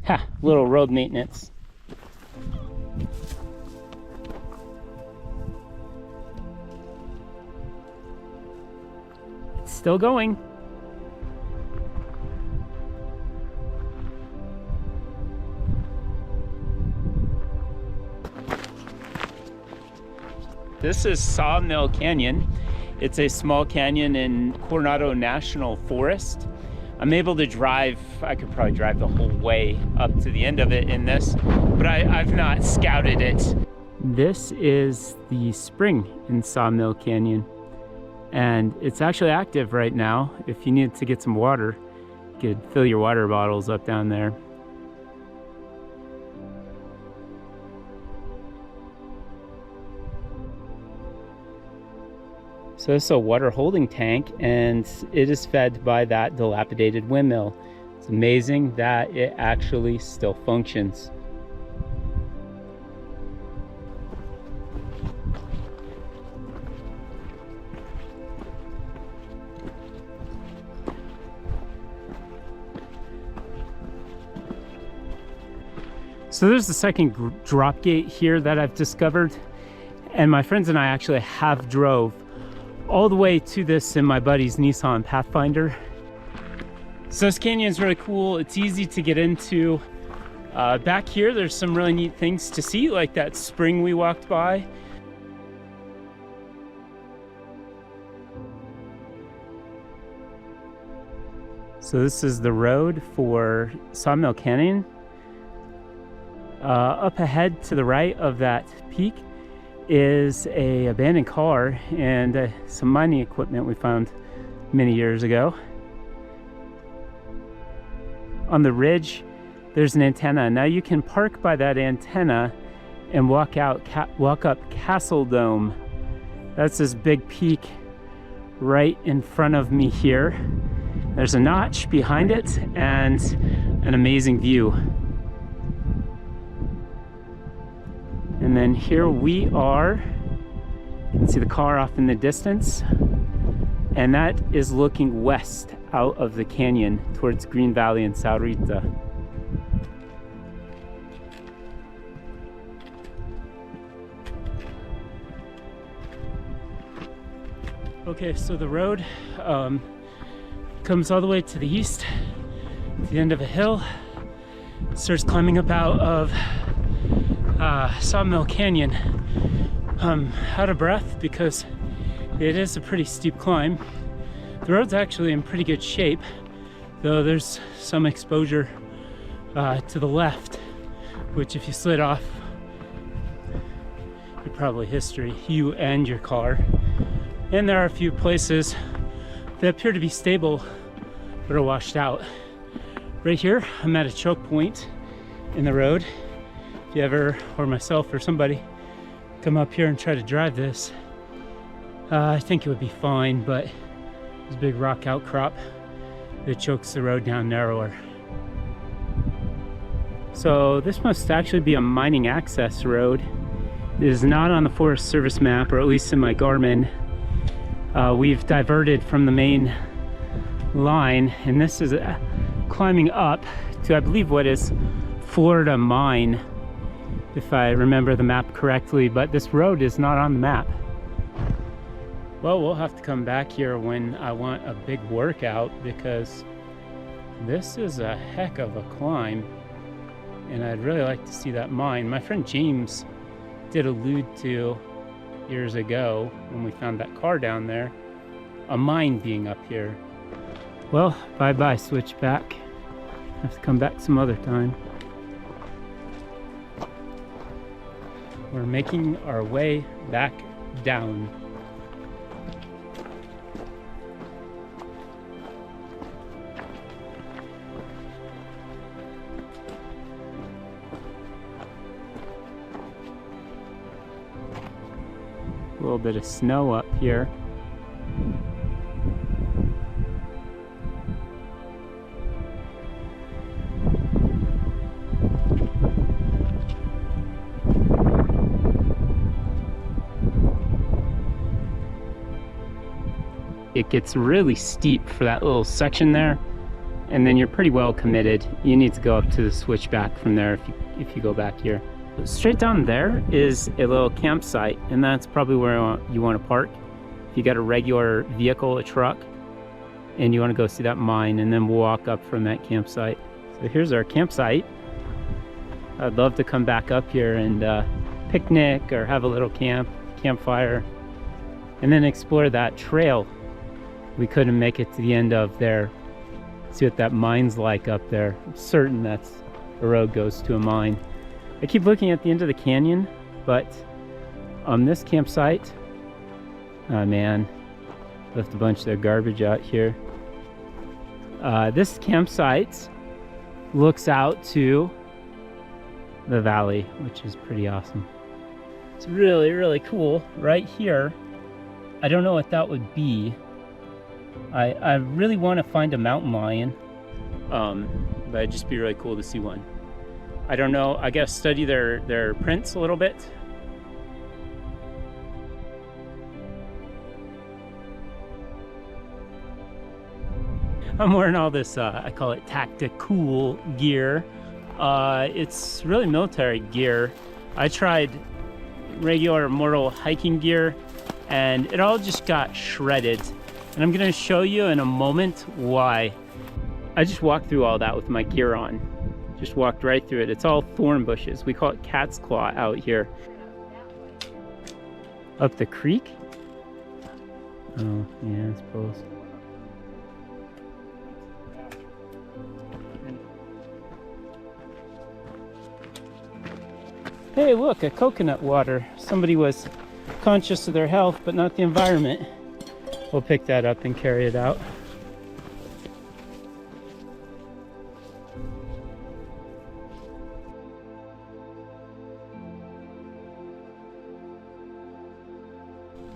Ha, little road maintenance. It's still going. This is Sawmill Canyon. It's a small canyon in Coronado National Forest. I'm able to drive, I could probably drive the whole way up to the end of it in this, but I've not scouted it. This is the spring in Sawmill Canyon, and it's actually active right now. If you need to get some water, you could fill your water bottles up down there. So this is a water holding tank, and it is fed by that dilapidated windmill. It's amazing that it actually still functions. So there's the second drop gate here that I've discovered, and my friends and I actually have drove all the way to this in my buddy's Nissan Pathfinder. So this canyon is really cool. It's easy to get into. Back here, there's some really neat things to see, like that spring we walked by. So this is the road for Sawmill Canyon. Up ahead to the right of that peak is a abandoned car and some mining equipment we found many years ago. On the ridge, there's an antenna. Now you can park by that antenna and walk up Castle Dome. That's this big peak right in front of me here. There's a notch behind it and an amazing view. And then here we are. You can see the car off in the distance, and that is looking west out of the canyon towards Green Valley and Rita. Okay, so the road comes all the way to the east, to the end of a hill, starts climbing up out of Sawmill Canyon. I'm out of breath because it is a pretty steep climb. The road's actually in pretty good shape, though there's some exposure to the left, which if you slid off, you're probably history, you and your car. And there are a few places that appear to be stable but are washed out. Right here, I'm at a choke point in the road. If you ever, or myself or somebody, come up here and try to drive this, I think it would be fine, but there's a big rock outcrop that chokes the road down narrower. So this must actually be a mining access road. It is not on the Forest Service map, or at least in my Garmin. We've diverted from the main line, and this is climbing up to, I believe, what is Florida Mine, if I remember the map correctly, but this road is not on the map. Well, we'll have to come back here when I want a big workout, because this is a heck of a climb, and I'd really like to see that mine. My friend James did allude to years ago when we found that car down there, a mine being up here. Well, bye-bye switchback. Have to come back some other time. We're making our way back down. A little bit of snow up here. It gets really steep for that little section there, and then you're pretty well committed. You need to go up to the switchback from there if you go back here. Straight down there is a little campsite, and that's probably where you want to park. If you got a regular vehicle, a truck, and you want to go see that mine, and then walk up from that campsite. So here's our campsite. I'd love to come back up here and picnic or have a little campfire, and then explore that trail we couldn't make it to the end of there. See what that mine's like up there. I'm certain that's a road goes to a mine. I keep looking at the end of the canyon, but on this campsite, oh man, left a bunch of their garbage out here. This campsite looks out to the valley, which is pretty awesome. It's really, really cool. Right here, I don't know what that would be. I really want to find a mountain lion, but it'd just be really cool to see one. I don't know, I gotta study their prints a little bit. I'm wearing all this, I call it tactical gear. It's really military gear. I tried regular mortal hiking gear, and it all just got shredded. And I'm gonna show you in a moment why. I just walked through all that with my gear on. Just walked right through it. It's all thorn bushes. We call it cat's claw out here. Up the creek? Oh, yeah, I suppose. Hey, look, a coconut water. Somebody was conscious of their health, but not the environment. We'll pick that up and carry it out.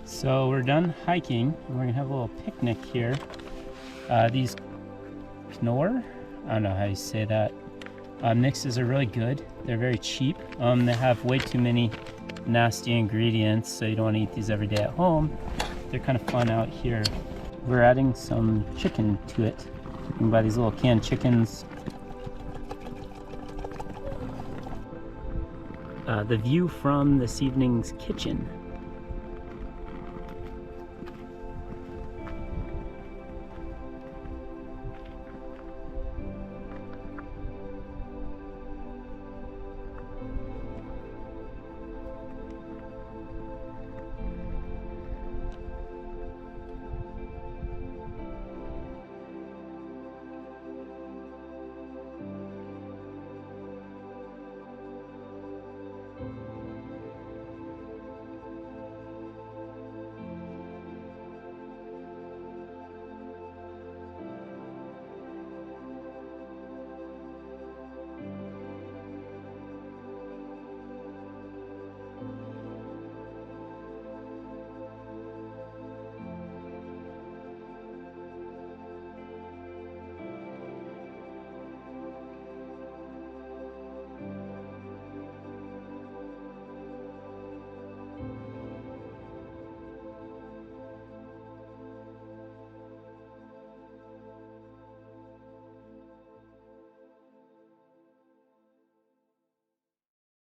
So we're done hiking. We're gonna have a little picnic here. These Knorr, I don't know how you say that. Mixes are really good. They're very cheap. They have way too many nasty ingredients, so you don't want to eat these every day at home. They're kind of fun out here. We're adding some chicken to it. You can buy these little canned chickens. The view from this evening's kitchen.